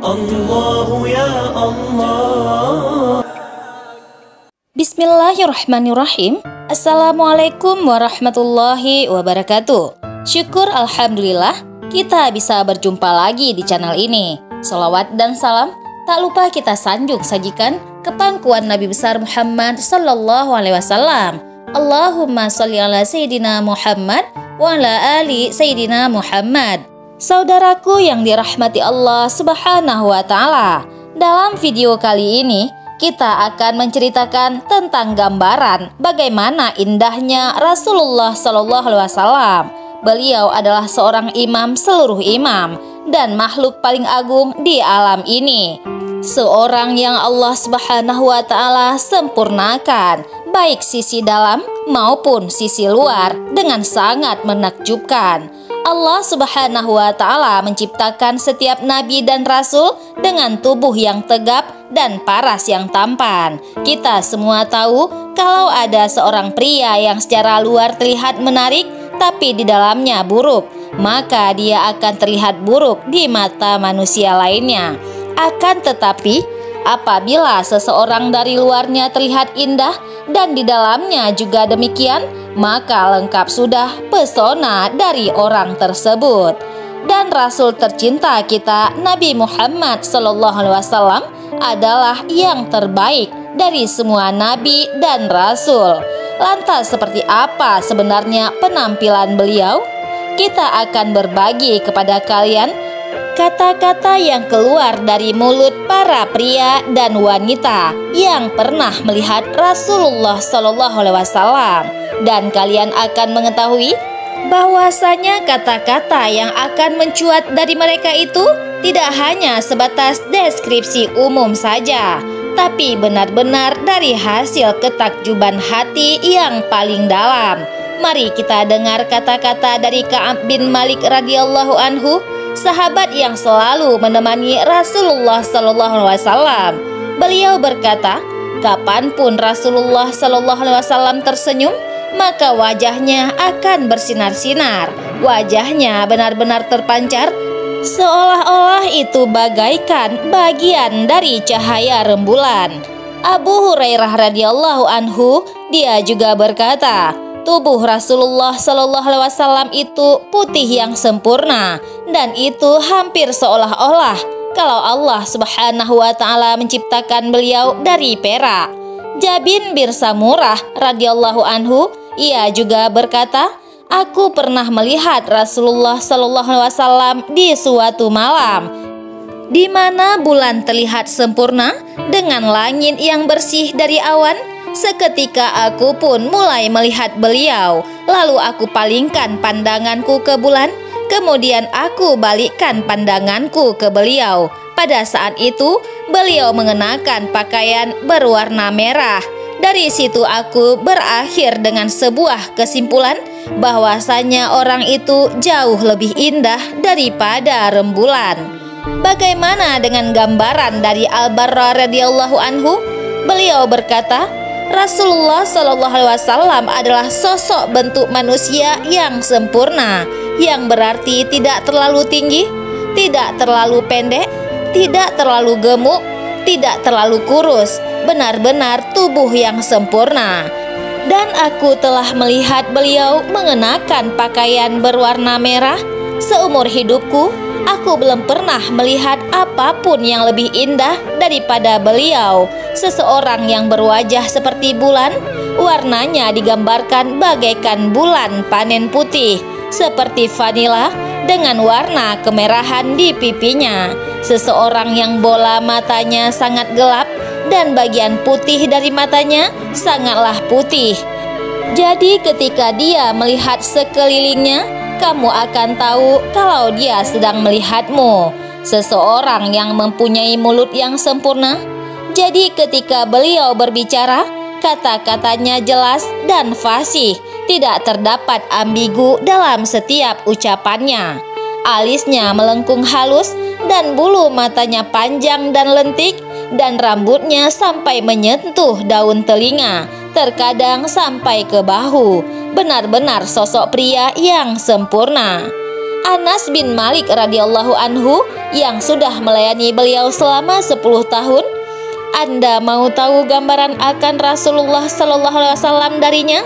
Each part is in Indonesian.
الله يا الله. Bismillahirrahmanirrahim. Assalamualaikum warahmatullahi wabarakatuh. Syukur alhamdulillah kita bisa berjumpa lagi di channel ini. Salawat dan salam tak lupa kita sanjung sajikan ke pangkuan Nabi besar Muhammad sallallahu alaihi wasallam. Allahumma sholli ala Sayyidina Muhammad wa ala ali Sayyidina Muhammad. Saudaraku yang dirahmati Allah Subhanahu wa Ta'ala, dalam video kali ini kita akan menceritakan tentang gambaran bagaimana indahnya Rasulullah Sallallahu Alaihi Wasallam. Beliau adalah seorang imam seluruh imam dan makhluk paling agung di alam ini. Seorang yang Allah Subhanahu wa Ta'ala sempurnakan baik sisi dalam maupun sisi luar dengan sangat menakjubkan. Allah Subhanahu wa Ta'ala menciptakan setiap nabi dan rasul dengan tubuh yang tegap dan paras yang tampan. Kita semua tahu kalau ada seorang pria yang secara luar terlihat menarik tapi di dalamnya buruk, maka dia akan terlihat buruk di mata manusia lainnya. Akan tetapi apabila seseorang dari luarnya terlihat indah dan di dalamnya juga demikian, maka lengkap sudah pesona dari orang tersebut. Dan Rasul tercinta kita Nabi Muhammad SAW adalah yang terbaik dari semua nabi dan rasul. Lantas seperti apa sebenarnya penampilan beliau? Kita akan berbagi kepada kalian kata-kata yang keluar dari mulut para pria dan wanita yang pernah melihat Rasulullah SAW. Dan kalian akan mengetahui bahwasanya kata-kata yang akan mencuat dari mereka itu tidak hanya sebatas deskripsi umum saja, tapi benar-benar dari hasil ketakjuban hati yang paling dalam. Mari kita dengar kata-kata dari Ka'ab bin Malik radhiyallahu anhu, sahabat yang selalu menemani Rasulullah SAW. Beliau berkata, kapanpun Rasulullah SAW tersenyum, maka wajahnya akan bersinar-sinar. Wajahnya benar-benar terpancar, seolah-olah itu bagaikan bagian dari cahaya rembulan. Abu Hurairah radhiyallahu anhu, dia juga berkata, tubuh Rasulullah SAW itu putih yang sempurna, dan itu hampir seolah-olah kalau Allah Subhanahu wa Ta'ala menciptakan beliau dari perak. Jabir bin Samurah radhiyallahu anhu, ia juga berkata, aku pernah melihat Rasulullah SAW di suatu malam di mana bulan terlihat sempurna dengan langit yang bersih dari awan. Seketika aku pun mulai melihat beliau, lalu aku palingkan pandanganku ke bulan, kemudian aku balikkan pandanganku ke beliau. Pada saat itu beliau mengenakan pakaian berwarna merah. Dari situ aku berakhir dengan sebuah kesimpulan bahwasanya orang itu jauh lebih indah daripada rembulan. Bagaimana dengan gambaran dari Al-Barra radhiyallahu anhu? Beliau berkata, Rasulullah SAW adalah sosok bentuk manusia yang sempurna, yang berarti tidak terlalu tinggi, tidak terlalu pendek, tidak terlalu gemuk, tidak terlalu kurus, benar-benar tubuh yang sempurna. Dan aku telah melihat beliau mengenakan pakaian berwarna merah. Seumur hidupku, aku belum pernah melihat apapun yang lebih indah daripada beliau. Seseorang yang berwajah seperti bulan, warnanya digambarkan bagaikan bulan panen putih, seperti vanila dengan warna kemerahan di pipinya. Seseorang yang bola matanya sangat gelap dan bagian putih dari matanya sangatlah putih. Jadi ketika dia melihat sekelilingnya, kamu akan tahu kalau dia sedang melihatmu. Seseorang yang mempunyai mulut yang sempurna, jadi ketika beliau berbicara, kata-katanya jelas dan fasih, tidak terdapat ambigu dalam setiap ucapannya. Alisnya melengkung halus dan bulu matanya panjang dan lentik, dan rambutnya sampai menyentuh daun telinga, terkadang sampai ke bahu. Benar-benar sosok pria yang sempurna. Anas bin Malik radhiyallahu anhu yang sudah melayani beliau selama 10 tahun. Anda mau tahu gambaran akan Rasulullah Sallallahu Alaihi Wasallam darinya?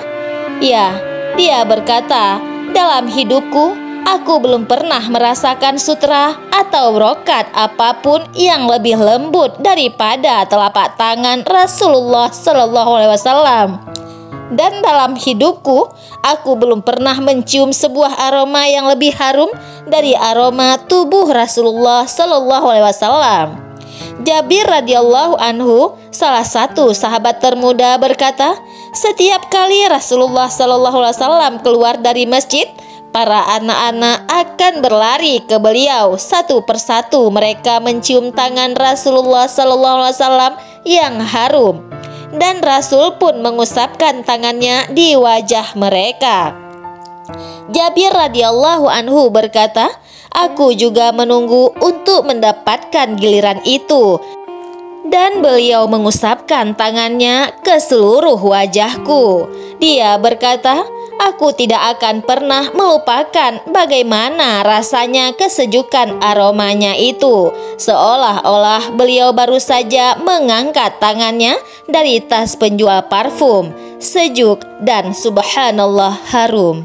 Ya, dia berkata, dalam hidupku, aku belum pernah merasakan sutra atau brokat apapun yang lebih lembut daripada telapak tangan Rasulullah Sallallahu Alaihi Wasallam. Dan dalam hidupku, aku belum pernah mencium sebuah aroma yang lebih harum dari aroma tubuh Rasulullah Sallallahu Alaihi Wasallam. Jabir radhiyallahu anhu, salah satu sahabat termuda, berkata, setiap kali Rasulullah Sallallahu Alaihi Wasallam keluar dari masjid, para anak-anak akan berlari ke beliau. Satu persatu mereka mencium tangan Rasulullah Sallallahu Alaihi Wasallam yang harum, dan Rasul pun mengusapkan tangannya di wajah mereka. Jabir radhiyallahu anhu berkata, aku juga menunggu untuk mendapatkan giliran itu, dan beliau mengusapkan tangannya ke seluruh wajahku. Dia berkata, aku tidak akan pernah melupakan bagaimana rasanya kesejukan aromanya itu, seolah-olah beliau baru saja mengangkat tangannya dari tas penjual parfum, sejuk dan subhanallah harum.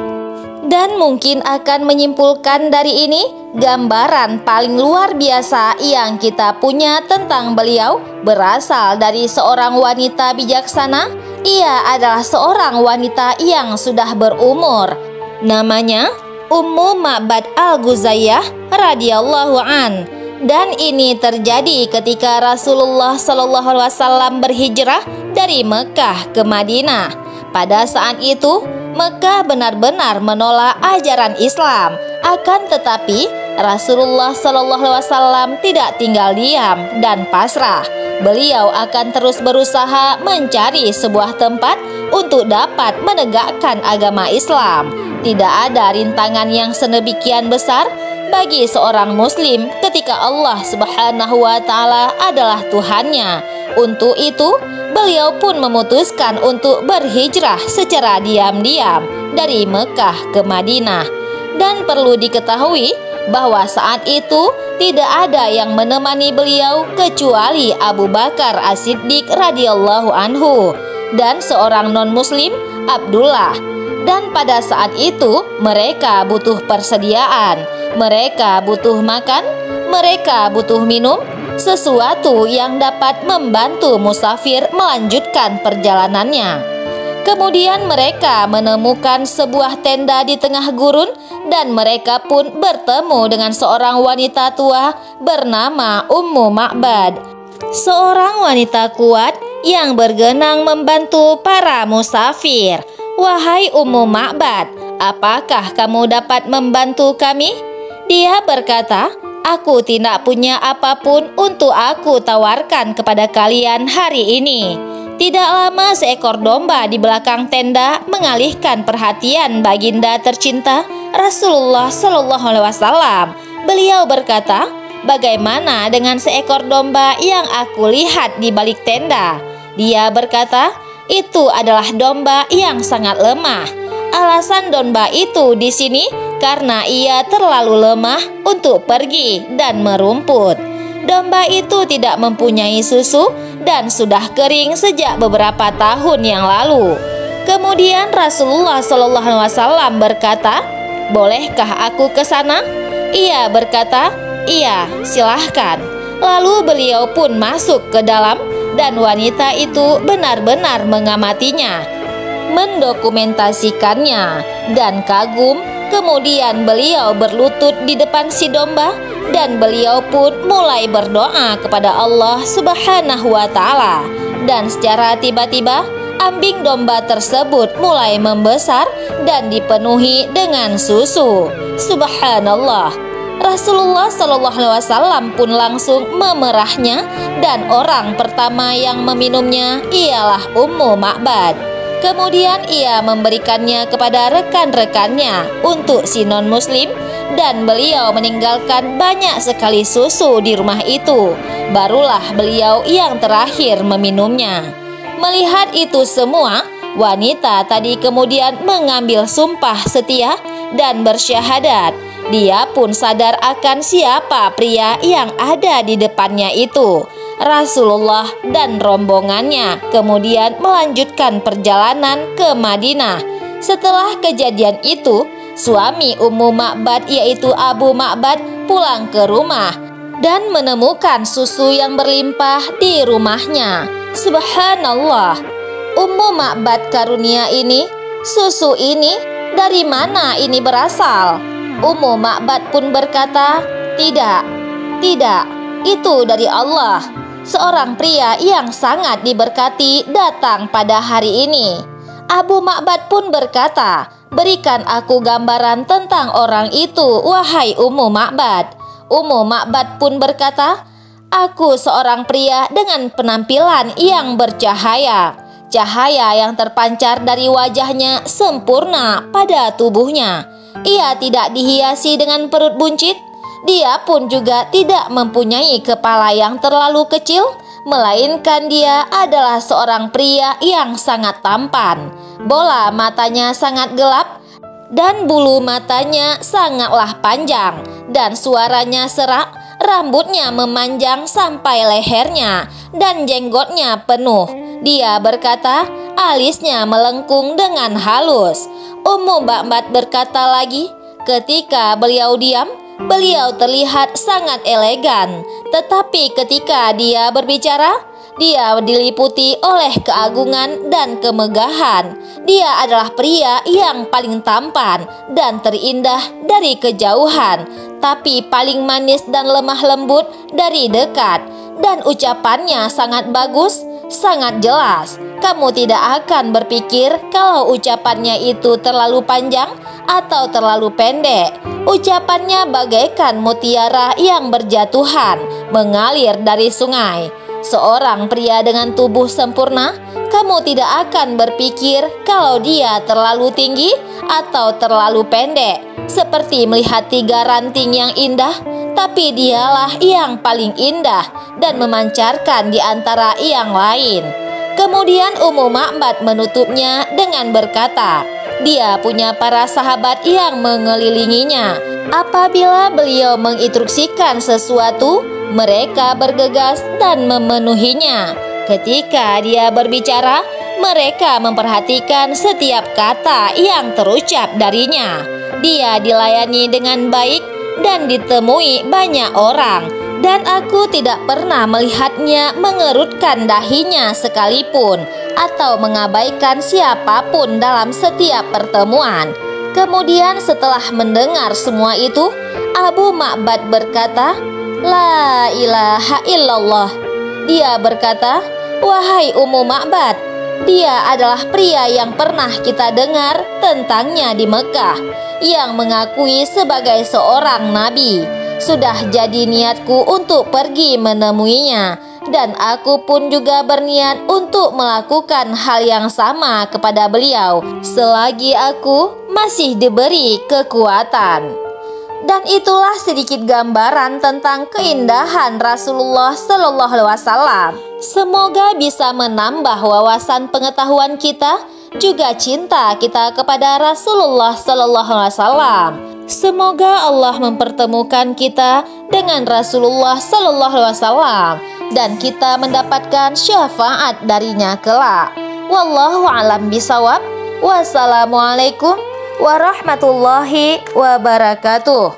Dan mungkin akan menyimpulkan dari ini, gambaran paling luar biasa yang kita punya tentang beliau berasal dari seorang wanita bijaksana. Ia adalah seorang wanita yang sudah berumur. Namanya Ummu Ma'bad Al-Ghuzayyah radhiyallahu an. Dan ini terjadi ketika Rasulullah Sallallahu Alaihi Wasallam berhijrah dari Mekah ke Madinah. Pada saat itu, Mekah benar-benar menolak ajaran Islam. Akan tetapi, Rasulullah Sallallahu Alaihi Wasallam tidak tinggal diam dan pasrah. Beliau akan terus berusaha mencari sebuah tempat untuk dapat menegakkan agama Islam. Tidak ada rintangan yang sedemikian besar bagi seorang muslim ketika Allah Subhanahu wa Ta'ala adalah Tuhannya. Untuk itu, beliau pun memutuskan untuk berhijrah secara diam-diam dari Mekah ke Madinah. Dan perlu diketahui bahwa saat itu tidak ada yang menemani beliau kecuali Abu Bakar As-Siddiq radhiyallahu anhu dan seorang non-muslim, Abdullah. Dan pada saat itu mereka butuh persediaan, mereka butuh makan, mereka butuh minum, sesuatu yang dapat membantu musafir melanjutkan perjalanannya. Kemudian mereka menemukan sebuah tenda di tengah gurun dan mereka pun bertemu dengan seorang wanita tua bernama Ummu Ma'bad, seorang wanita kuat yang bergenang membantu para musafir. Wahai Ummu Ma'bad, apakah kamu dapat membantu kami? Dia berkata, aku tidak punya apapun untuk aku tawarkan kepada kalian hari ini. Tidak lama seekor domba di belakang tenda mengalihkan perhatian baginda tercinta Rasulullah Sallallahu Alaihi Wasallam. Beliau berkata, bagaimana dengan seekor domba yang aku lihat di balik tenda? Dia berkata, itu adalah domba yang sangat lemah. Alasan domba itu di sini karena ia terlalu lemah untuk pergi dan merumput. Domba itu tidak mempunyai susu dan sudah kering sejak beberapa tahun yang lalu. Kemudian Rasulullah Sallallahu Alaihi Wasallam berkata, bolehkah aku ke sana? Ia berkata, iya, silahkan. Lalu beliau pun masuk ke dalam dan wanita itu benar-benar mengamatinya, mendokumentasikannya, dan kagum. Kemudian beliau berlutut di depan si domba dan beliau pun mulai berdoa kepada Allah Subhanahu wa Ta'ala. Dan secara tiba-tiba ambing domba tersebut mulai membesar dan dipenuhi dengan susu. Subhanallah. Rasulullah Sallallahu Alaihi Wasallam pun langsung memerahnya dan orang pertama yang meminumnya ialah Ummu Ma'bad. Kemudian ia memberikannya kepada rekan-rekannya untuk si non-muslim dan beliau meninggalkan banyak sekali susu di rumah itu. Barulah beliau yang terakhir meminumnya. Melihat itu semua, wanita tadi kemudian mengambil sumpah setia dan bersyahadat. Dia pun sadar akan siapa pria yang ada di depannya itu. Rasulullah dan rombongannya kemudian melanjutkan perjalanan ke Madinah. Setelah kejadian itu, suami Ummu Ma'bad yaitu Abu Ma'bad pulang ke rumah dan menemukan susu yang berlimpah di rumahnya. Subhanallah, Ummu Ma'bad karunia ini, susu ini dari mana ini berasal? Ummu Ma'bad pun berkata, tidak, itu dari Allah. Seorang pria yang sangat diberkati datang pada hari ini. Abu Ma'bad pun berkata, berikan aku gambaran tentang orang itu, wahai Ummu Ma'bad. Ummu Ma'bad pun berkata, aku seorang pria dengan penampilan yang bercahaya. Cahaya yang terpancar dari wajahnya sempurna pada tubuhnya. Ia tidak dihiasi dengan perut buncit. Dia pun juga tidak mempunyai kepala yang terlalu kecil, melainkan dia adalah seorang pria yang sangat tampan. Bola matanya sangat gelap dan bulu matanya sangatlah panjang, dan suaranya serak. Rambutnya memanjang sampai lehernya dan jenggotnya penuh. Dia berkata, alisnya melengkung dengan halus. Ummu Ma'bad berkata lagi, ketika beliau diam, beliau terlihat sangat elegan. Tetapi ketika dia berbicara, dia diliputi oleh keagungan dan kemegahan. Dia adalah pria yang paling tampan dan terindah dari kejauhan, tapi paling manis dan lemah lembut dari dekat. Dan ucapannya sangat bagus, sangat jelas. Kamu tidak akan berpikir kalau ucapannya itu terlalu panjang atau terlalu pendek. Ucapannya bagaikan mutiara yang berjatuhan, mengalir dari sungai. Seorang pria dengan tubuh sempurna, kamu tidak akan berpikir kalau dia terlalu tinggi atau terlalu pendek. Seperti melihat 3 ranting yang indah, tapi dialah yang paling indah dan memancarkan di antara yang lain. Kemudian Ummu Ma'bad menutupnya dengan berkata, dia punya para sahabat yang mengelilinginya. Apabila beliau menginstruksikan sesuatu, mereka bergegas dan memenuhinya. Ketika dia berbicara, mereka memperhatikan setiap kata yang terucap darinya. Dia dilayani dengan baik dan ditemui banyak orang, dan aku tidak pernah melihatnya mengerutkan dahinya sekalipun atau mengabaikan siapapun dalam setiap pertemuan. Kemudian setelah mendengar semua itu, Abu Ma'bad berkata, La ilaha illallah. Dia berkata, wahai Ummu Ma'bad, dia adalah pria yang pernah kita dengar tentangnya di Mekah, yang mengakui sebagai seorang nabi. Sudah jadi niatku untuk pergi menemuinya, dan aku pun juga berniat untuk melakukan hal yang sama kepada beliau selagi aku masih diberi kekuatan. Dan itulah sedikit gambaran tentang keindahan Rasulullah Shallallahu Alaihi Wasallam. Semoga bisa menambah wawasan pengetahuan kita, juga cinta kita kepada Rasulullah Shallallahu Alaihi Wasallam. Semoga Allah mempertemukan kita dengan Rasulullah Shallallahu Alaihi Wasallam dan kita mendapatkan syafaat darinya kelak. Wallahu a'lam bishawab. Wassalamualaikum warahmatullahi wabarakatuh.